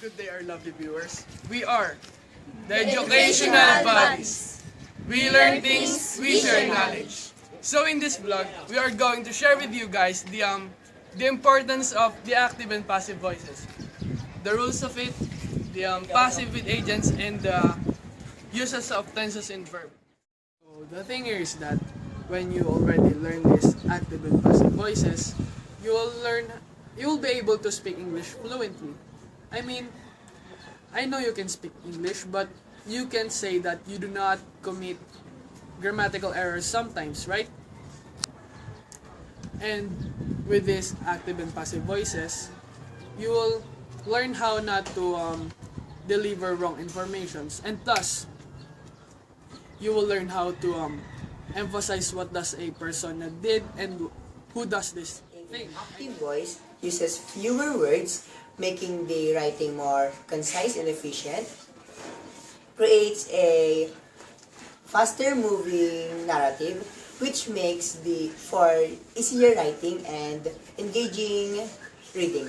Good day, our lovely viewers. We are the Educational Buddies. We learn things, we share knowledge. So in this vlog, we are going to share with you guys the importance of the active and passive voices, the rules of it, the passive with agents, and the uses of tenses and verbs. So the thing here is that when you already learn these active and passive voices, you will be able to speak English fluently. I mean, I know you can speak English, but you can say that you do not commit grammatical errors sometimes, right? And with these active and passive voices, you will learn how not to deliver wrong informations, and thus you will learn how to emphasize what does a person did and who does this thing. Active voice uses fewer words, making the writing more concise and efficient, creates a faster moving narrative, which makes for easier writing and engaging reading,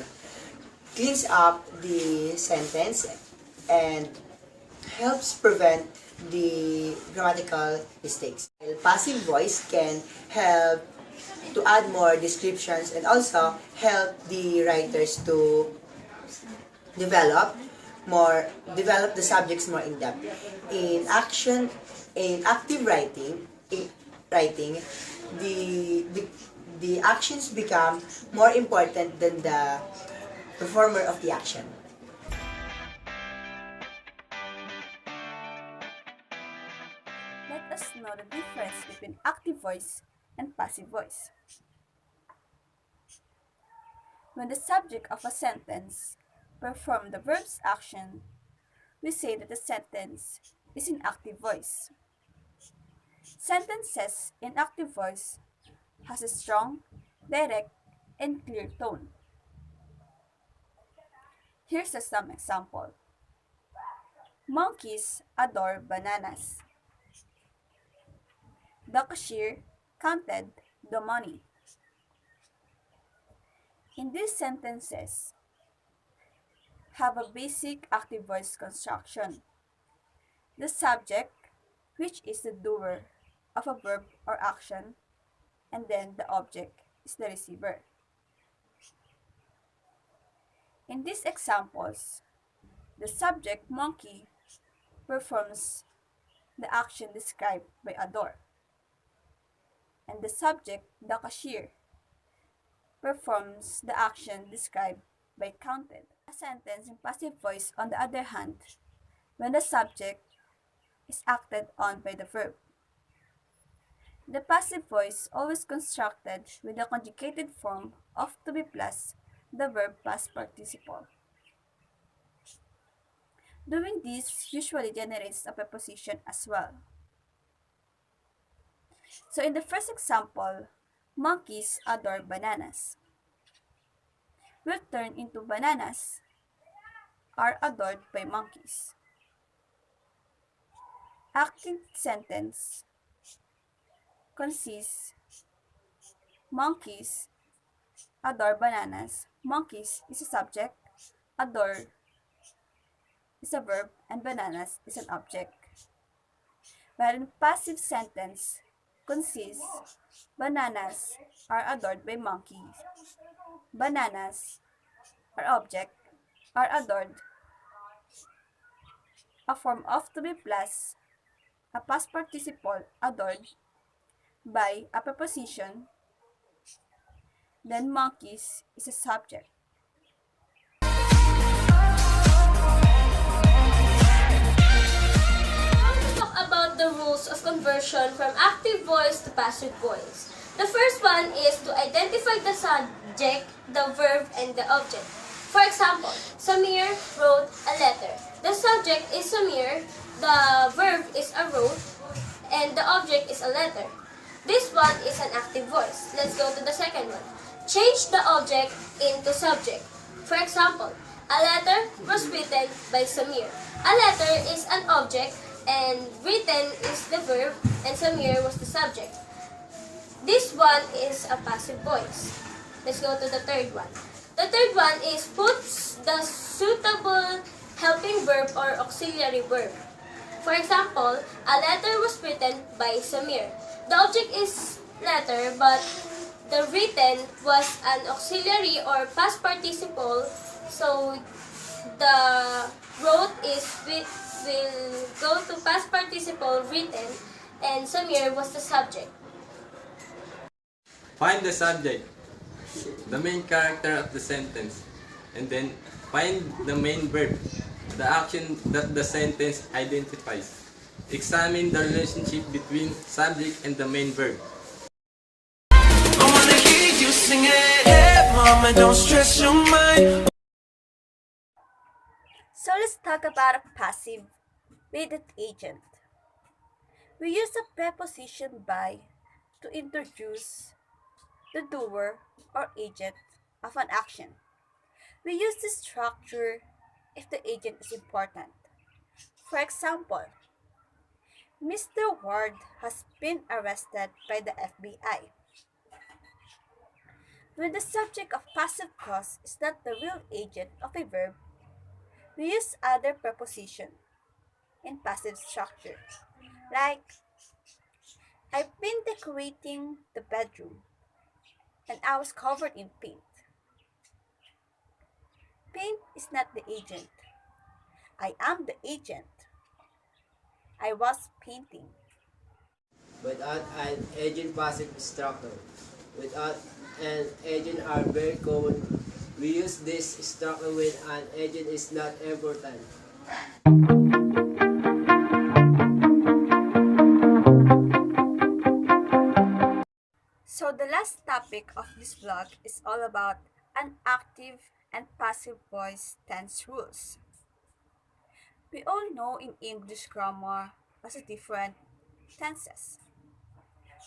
cleans up the sentence, and helps prevent the grammatical mistakes. Passive voice can help to add more descriptions and also help the writers to develop the subjects more in depth. In active writing, the actions become more important than the performer of the action. Let us know the difference between active voice and passive voice. When the subject of a sentence performs the verb's action, we say that the sentence is in active voice. Sentences in active voice has a strong, direct, and clear tone. Here's some example. Monkeys adore bananas. The cashier counted the money. In these sentences, have a basic active voice construction. The subject, which is the doer of a verb or action, and then the object is the receiver. In these examples, the subject, monkey, performs the action described by adore, and the subject, the cashier, performs the action described by counted. A sentence in passive voice, on the other hand, when the subject is acted on by the verb. The passive voice always constructed with the conjugated form of to be plus the verb past participle. Doing this usually generates a preposition as well. So in the first example, monkeys adore bananas, will turn into bananas are adored by monkeys. Active sentence consists monkeys adore bananas. Monkeys is a subject, adore is a verb, and bananas is an object. Wherein passive sentence consists bananas are adored by monkeys. Bananas are object, are adored, a form of to be plus, a past participle adored by a preposition, then monkeys is a subject. Talk about the rules of conversion from active voice to passive voice. The first one is to identify the subject, the verb, and the object. For example, Samir wrote a letter. The subject is Samir, the verb is a wrote, and the object is a letter. This one is an active voice. Let's go to the second one. Change the object into subject. For example, a letter was written by Samir. A letter is an object, and written is the verb, and Samir was the subject. This one is a passive voice. Let's go to the third one. The third one is puts the suitable helping verb or auxiliary verb. For example, a letter was written by Samir. The object is letter, but the written was an auxiliary or past participle, so the wrote will go to past participle written, and Samir was the subject. Find the subject, the main character of the sentence, and then find the main verb, the action that the sentence identifies. Examine the relationship between subject and the main verb. I wanna hear you sing it, hey mama, don't stress your mind. So let's talk about a passive with an agent. We use a preposition by to introduce the doer or agent of an action. We use this structure if the agent is important. For example, Mr. Ward has been arrested by the FBI. When the subject of passive clause is not the real agent of a verb, we use other preposition in passive structure, like I've been decorating the bedroom and I was covered in paint. Paint is not the agent. I am the agent. I was painting. Without an agent passive structure. Without an agent are very common. We use this structure when an agent is not important. So the last topic of this vlog is all about an active and passive voice tense rules. We all know in English grammar has different tenses.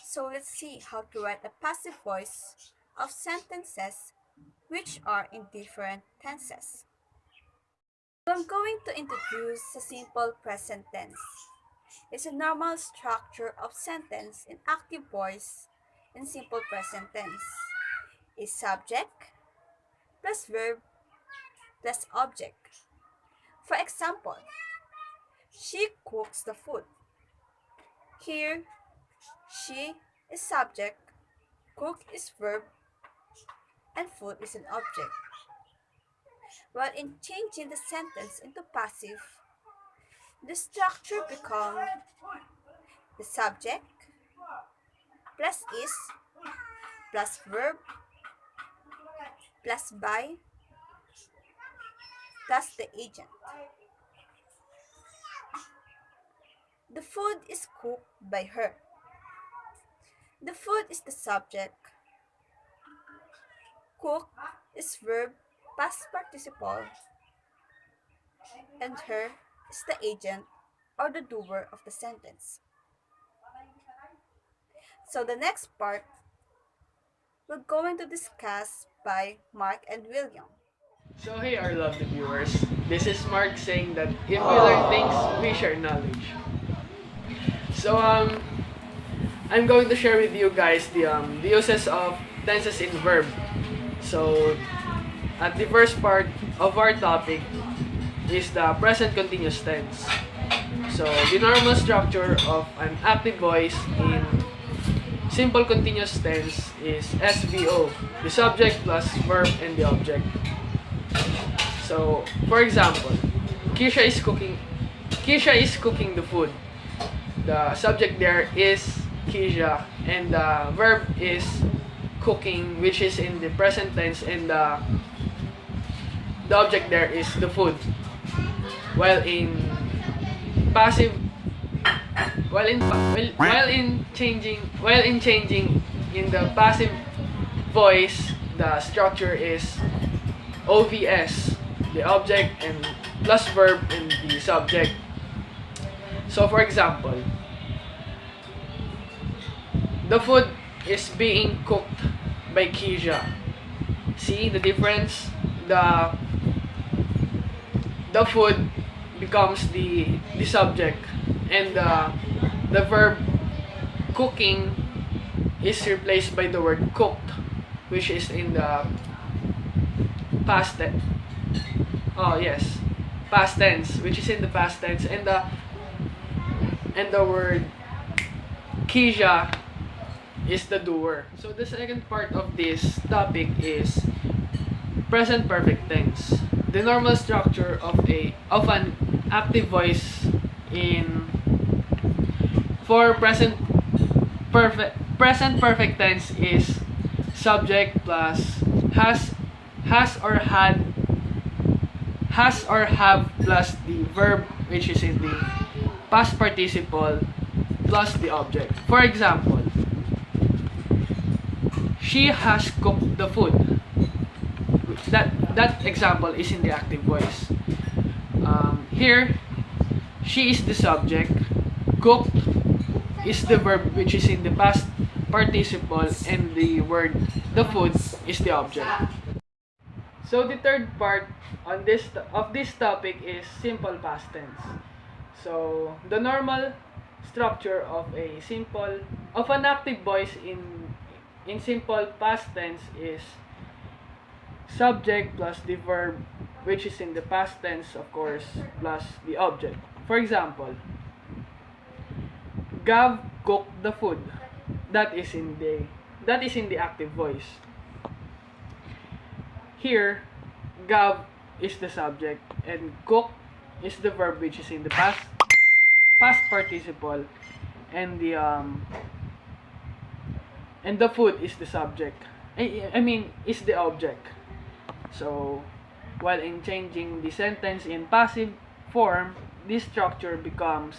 So let's see how to write a passive voice of sentences which are in different tenses. So I'm going to introduce a simple present tense. It's a normal structure of sentence in active voice in simple present tense. Is subject plus verb plus object. For example, she cooks the food. Here, she is subject, cook is verb, and food is an object. While in changing the sentence into passive, the structure becomes the subject plus is plus verb plus by plus the agent. The food is cooked by her. The food is the subject. Cook is verb past participle. And her is the agent or the doer of the sentence. So the next part, we're going to discuss by Mark and William. So hey our lovely viewers, this is Mark saying that if we learn things, we share knowledge. So I'm going to share with you guys the uses of tenses in verb. So at the first part of our topic is the present continuous tense. So the normal structure of an active voice in simple continuous tense is SVO, the subject plus verb and the object. So for example, Keisha is cooking the food. The subject there is Keisha and the verb is cooking, which is in the present tense, and the object there is the food. While in passive while in changing in the passive voice, the structure is OVS, the object and plus verb and the subject. So for example, the food is being cooked by Keisha. See the difference? The food becomes the subject, and the verb cooking is replaced by the word cooked, which is in the past tense. Oh yes, past tense, which is in the past tense, and the word Keisha is the doer. So the second part of this topic is present perfect tense. The normal structure of an active voice for present perfect tense is subject plus has or have plus the verb, which is in the past participle, plus the object. For example, she has cooked the food. That example is in the active voice. Here, she is the subject, cooked is the verb, which is in the past participle, and the food is the object. So the third part of this topic is simple past tense. So the normal structure of an active voice in simple past tense is subject plus the verb, which is in the past tense, of course, plus the object. For example, Gav cooked the food. That is in the active voice. Here, Gav is the subject and cook is the verb, which is in the past participle, and the food is the subject. Is the object. So, while in changing the sentence in passive form, this structure becomes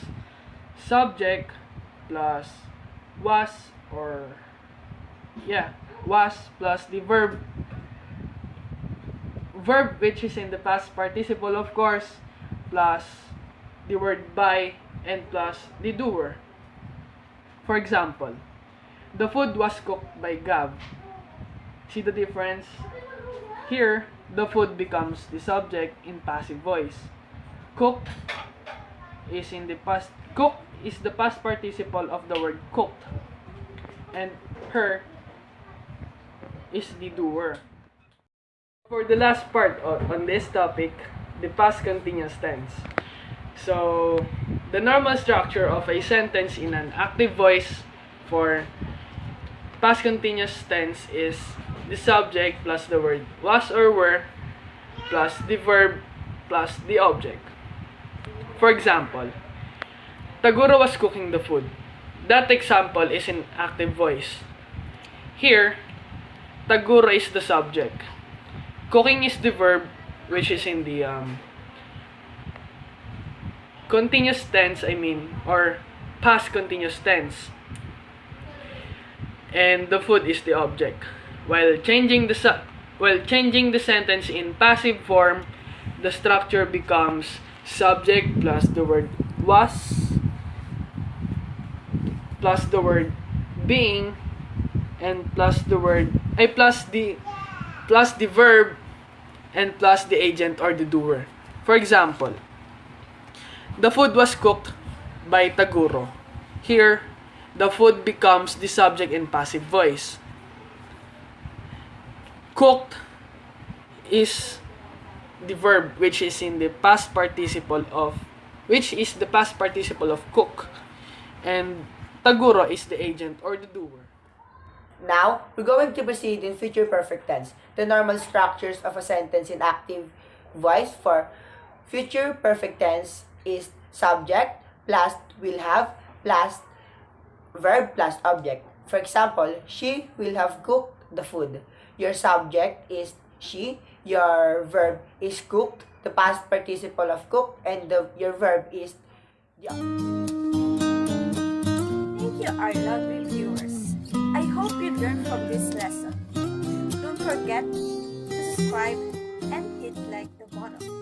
subject plus was plus the verb which is in the past participle, of course, plus the word by, and plus the doer. For example, the food was cooked by Gav. See the difference? Here, the food becomes the subject in passive voice. Cooked is in the past. Cooked is the past participle of the word cooked, and her is the doer. For the last part on this topic, the past continuous tense. So, the normal structure of a sentence in an active voice for past continuous tense is the subject plus the word was or were plus the verb plus the object. For example, Taguro was cooking the food. That example is in active voice. Here, Taguro is the subject. Cooking is the verb, which is in the continuous tense, or past continuous tense. And the food is the object. While changing the sentence in passive form, the structure becomes subject plus the word was plus the word being, and plus the verb, and plus the agent or the doer. For example, the food was cooked by Taguro. Here, the food becomes the subject in passive voice. Cooked is the verb, which is in the past participle of cook, and Taguro is the agent or the doer. Now, we're going to proceed in future perfect tense. The normal structures of a sentence in active voice for future perfect tense is subject plus will have plus verb plus object. For example, she will have cooked the food. Your subject is she, your verb is cooked, the past participle of cooked, and your verb is the. Thank you, our lovely viewers. I hope you learned from this lesson. Don't forget to subscribe and hit like the button.